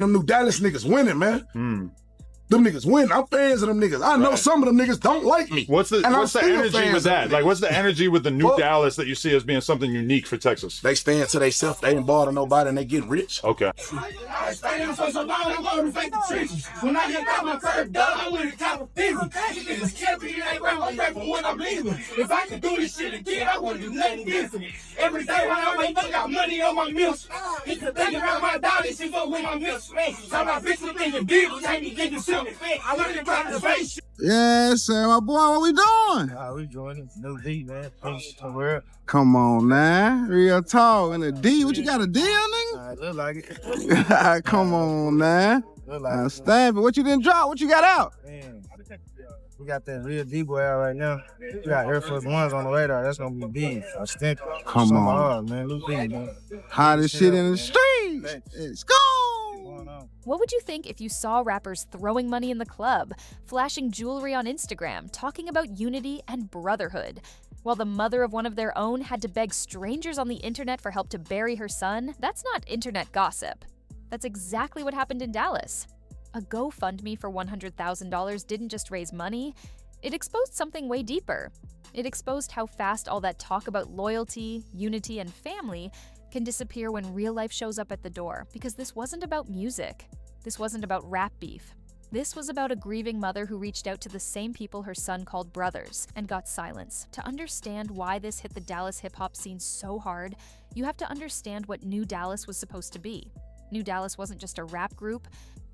Them New Dallas niggas winning, man. Them niggas win. I'm fans of them niggas. I know some of them niggas don't like me. What's the energy with that? Like, what's the energy with the New Dallas that you see as being something unique for Texas? They stand to themselves. They ain't bother nobody and they get rich. Okay. I stand for so long, I'm going to fake the trenches. When I hit out my first dog, I went to top of business. Niggas can't be ain't around my rap when I'm leaving. If I could do this shit again, I wouldn't do nothing different. Every day when I wake up, got money on my meals. He could think about my dog, this shit go with my meals. So my bitch was thinking big, can't be getting something. I look at the face. Yeah, sir, my boy, what we doing? We joining New D, man. Peace to the world. Come on, now. Real talk. And a D, what you got, a deal, nigga? Look like it. Come on, now. Look like it. Stanford, what you didn't drop? What you got out? Man, we got that real D-boy out right now. We got Air Force Ones on the radar. That's gonna be big. I stink. Come on. Hard, man. Luke B, man. Hottest shit in the streets. Let's go. What would you think if you saw rappers throwing money in the club, flashing jewelry on Instagram, talking about unity and brotherhood, while the mother of one of their own had to beg strangers on the internet for help to bury her son? That's not internet gossip. That's exactly what happened in Dallas. A GoFundMe for $100,000 didn't just raise money, it exposed something way deeper. It exposed how fast all that talk about loyalty, unity, and family can disappear when real life shows up at the door, because this wasn't about music. This wasn't about rap beef. This was about a grieving mother who reached out to the same people her son called brothers and got silence. To understand why this hit the Dallas hip-hop scene so hard, you have to understand what New Dallas was supposed to be. New Dallas wasn't just a rap group.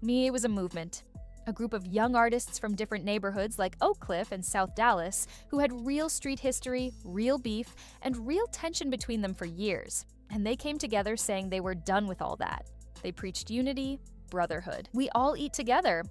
It was a movement. A group of young artists from different neighborhoods like Oak Cliff and South Dallas who had real street history, real beef, and real tension between them for years. And they came together saying they were done with all that. They preached unity, brotherhood. We all eat together.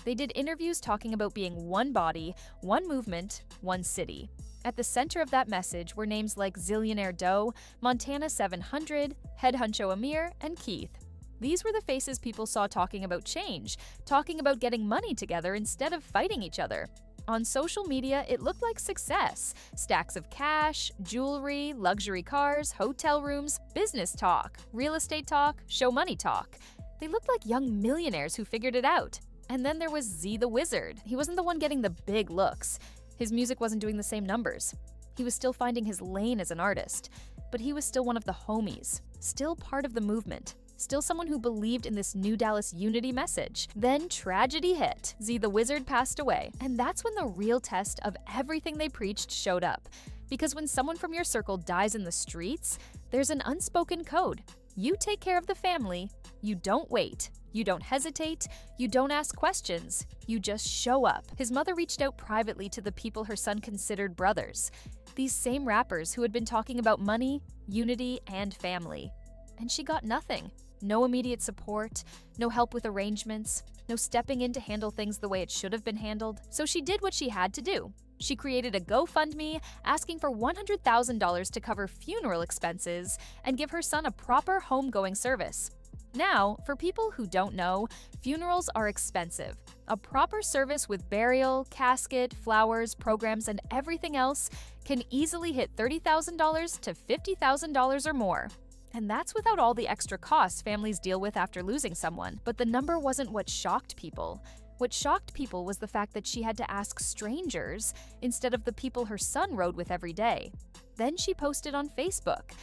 They did interviews talking about being one body, one movement, one city. At the center of that message were names like Zillionaire Doe, Montana 700, Head Huncho Amir, and Keith. These were the faces people saw talking about change, talking about getting money together instead of fighting each other. On social media, it looked like success. Stacks of cash, jewelry, luxury cars, hotel rooms, business talk, real estate talk, show money talk. They looked like young millionaires who figured it out. And then there was ZeeTheWizzard. He wasn't the one getting the big looks. His music wasn't doing the same numbers. He was still finding his lane as an artist. But he was still one of the homies, still part of the movement. Still someone who believed in this New Dallas unity message. Then tragedy hit. ZeeTheWizzard passed away. And that's when the real test of everything they preached showed up. Because when someone from your circle dies in the streets, there's an unspoken code. You take care of the family. You don't wait. You don't hesitate. You don't ask questions. You just show up. His mother reached out privately to the people her son considered brothers. These same rappers who had been talking about money, unity, and family. And she got nothing. No immediate support, no help with arrangements, no stepping in to handle things the way it should have been handled. So she did what she had to do. She created a GoFundMe asking for $100,000 to cover funeral expenses and give her son a proper homegoing service. Now, for people who don't know, funerals are expensive. A proper service with burial, casket, flowers, programs, and everything else can easily hit $30,000 to $50,000 or more. And that's without all the extra costs families deal with after losing someone. But the number wasn't what shocked people. What shocked people was the fact that she had to ask strangers instead of the people her son rode with every day. Then she posted on Facebook.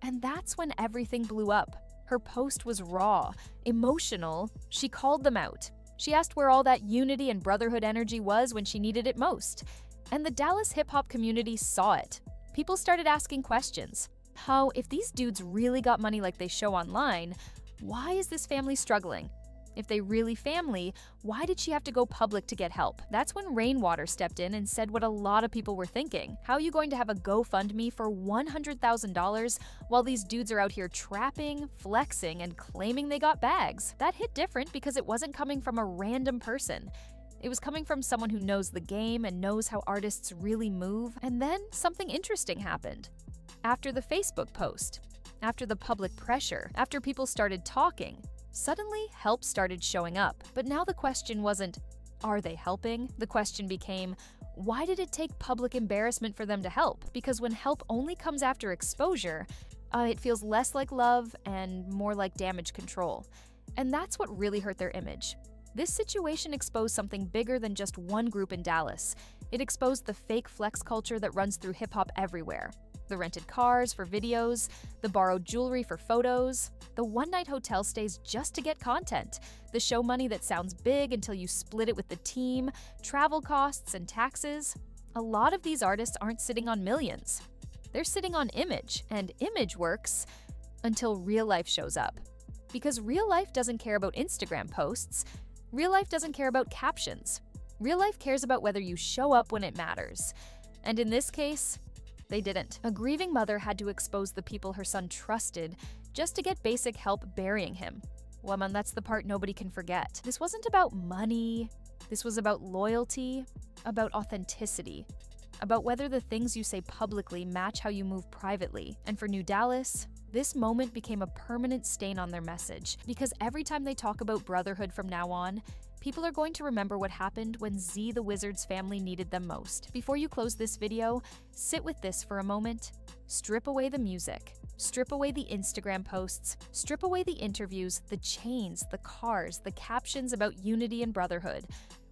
And that's when everything blew up. Her post was raw, emotional. She called them out. She asked where all that unity and brotherhood energy was when she needed it most. And the Dallas hip-hop community saw it. People started asking questions. How, if these dudes really got money like they show online, why is this family struggling? If they really family, why did she have to go public to get help? That's when Rainwater stepped in and said what a lot of people were thinking. How are you going to have a GoFundMe for $100,000 while these dudes are out here trapping, flexing, and claiming they got bags? That hit different because it wasn't coming from a random person. It was coming from someone who knows the game and knows how artists really move. And then something interesting happened. After the Facebook post, after the public pressure, after people started talking, suddenly help started showing up. But now the question wasn't, are they helping? The question became, why did it take public embarrassment for them to help? Because when help only comes after exposure, it feels less like love and more like damage control. And that's what really hurt their image. This situation exposed something bigger than just one group in Dallas. It exposed the fake flex culture that runs through hip-hop everywhere. The rented cars for videos, the borrowed jewelry for photos, the one-night hotel stays just to get content, the show money that sounds big until you split it with the team, travel costs and taxes. A lot of these artists aren't sitting on millions. They're sitting on image, and image works until real life shows up. Because real life doesn't care about Instagram posts. Real life doesn't care about captions. Real life cares about whether you show up when it matters. And in this case, they didn't. A grieving mother had to expose the people her son trusted just to get basic help burying him. Well, man, that's the part nobody can forget. This wasn't about money. This was about loyalty, about authenticity, about whether the things you say publicly match how you move privately. And for New Dallas, this moment became a permanent stain on their message, because every time they talk about brotherhood from now on, people are going to remember what happened when ZeeTheWizzard's family needed them most. Before you close this video, sit with this for a moment. Strip away the music. Strip away the Instagram posts. Strip away the interviews, the chains, the cars, the captions about unity and brotherhood.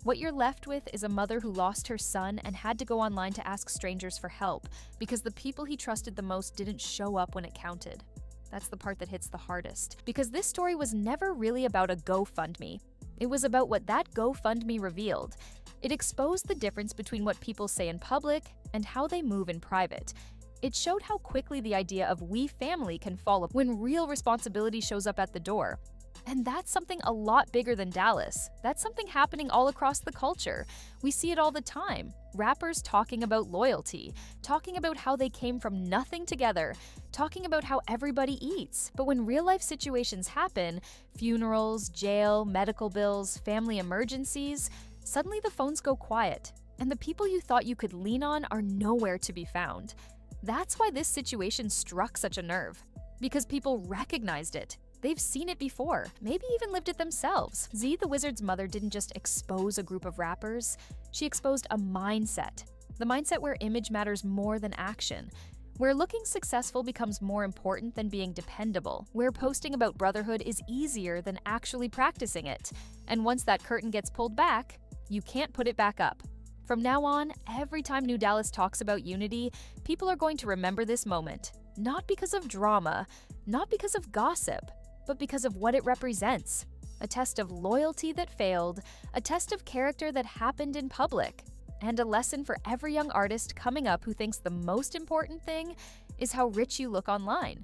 What you're left with is a mother who lost her son and had to go online to ask strangers for help because the people he trusted the most didn't show up when it counted. That's the part that hits the hardest. Because this story was never really about a GoFundMe. It was about what that GoFundMe revealed. It exposed the difference between what people say in public and how they move in private. It showed how quickly the idea of we family can fall when real responsibility shows up at the door. And that's something a lot bigger than Dallas. That's something happening all across the culture. We see it all the time. Rappers talking about loyalty, talking about how they came from nothing together, talking about how everybody eats. But when real-life situations happen, funerals, jail, medical bills, family emergencies, suddenly the phones go quiet, and the people you thought you could lean on are nowhere to be found. That's why this situation struck such a nerve. Because people recognized it. They've seen it before, maybe even lived it themselves. ZeeTheWizzard's mother didn't just expose a group of rappers, she exposed a mindset. The mindset where image matters more than action, where looking successful becomes more important than being dependable, where posting about brotherhood is easier than actually practicing it. And once that curtain gets pulled back, you can't put it back up. From now on, every time New Dallas talks about unity, people are going to remember this moment. Not because of drama, not because of gossip, but because of what it represents. A test of loyalty that failed, a test of character that happened in public, and a lesson for every young artist coming up who thinks the most important thing is how rich you look online.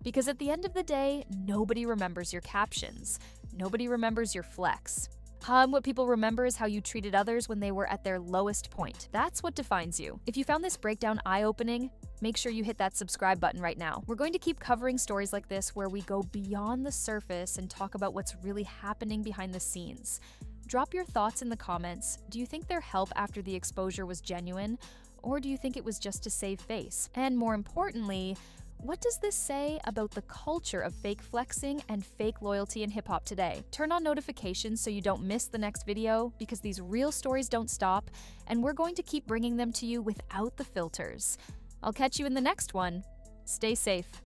Because at the end of the day, nobody remembers your captions. Nobody remembers your flex. What people remember is how you treated others when they were at their lowest point. That's what defines you. If you found this breakdown eye-opening, make sure you hit that subscribe button right now. We're going to keep covering stories like this where we go beyond the surface and talk about what's really happening behind the scenes. Drop your thoughts in the comments. Do you think their help after the exposure was genuine, or do you think it was just to save face? And more importantly, what does this say about the culture of fake flexing and fake loyalty in hip-hop today? Turn on notifications so you don't miss the next video, because these real stories don't stop, and we're going to keep bringing them to you without the filters. I'll catch you in the next one. Stay safe.